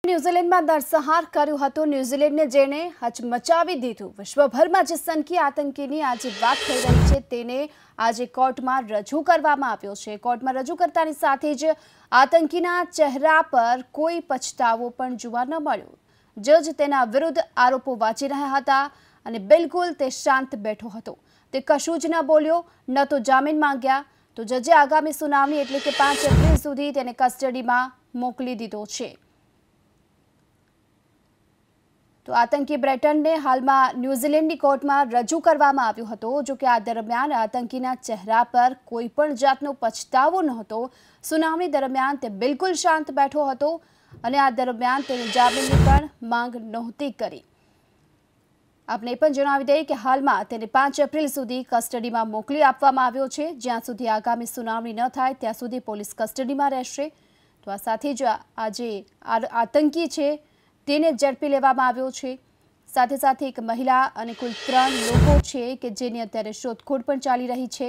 ન્યુઝીલેન્ડમાં નરસંહાર કર્યું હતું। ન્યુઝીલેન્ડને જેને હચમચાવી દીધું। વિશ્વભરમાં જે સનકી આતંકીની આજે વાત થઈ રહી છે તેને આજે કોર્ટમાં રજૂ કરવામાં આવ્યો છે। કોર્ટમાં રજૂ કરતાની સાથે જ આતંકીના ચહેરા પર કોઈ પછતાવો પણ જોવા ન મળ્યો। જજ તેના વિરુદ્ધ આરોપો વાંચી રહ્યા હતા અને બિલકુલ તે શાંત બેઠો હતો। તે કશું જ ન બોલ્યો, ન તો જામીન માંગ્યા। તો જજે આગામી સુનાવણી એટલે કે 5 એપ્રિલ સુધી તેને કસ્ટડીમાં મોકલી દીધો છે। તો આતંકી બ્રેટનને હાલમાં ન્યુઝીલેન્ડની કોર્ટમાં રજૂ કરવામાં આવ્યો હતો। જો કે આ દરમિયાન આતંકીના ચહેરા પર કોઈ પણ જાતનો પછતાવો નહોતો। સુનાવણી દરમિયાન તે બિલકુલ શાંત બેઠો હતો અને આ દરમિયાન તેને જામીનની પણ માંગ નહોતી કરી। આપને પણ જણાવી દઈએ કે હાલમાં તેને 5 એપ્રિલ સુધી કસ્ટડીમાં મોકલી આપવામાં આવ્યો છે। જ્યાં સુધી આગામી સુનાવણી ન થાય ત્યાં સુધી પોલીસ કસ્ટડીમાં રહેશે। તો આ સાથે જ આજે આતંકી છે તેને ઝડપી લેવામાં આવ્યો છે। સાથે સાથે એક મહિલા અને કુલ 3 લોકો છે કે જેની અત્યારે શોધખોળ પણ ચાલી રહી છે।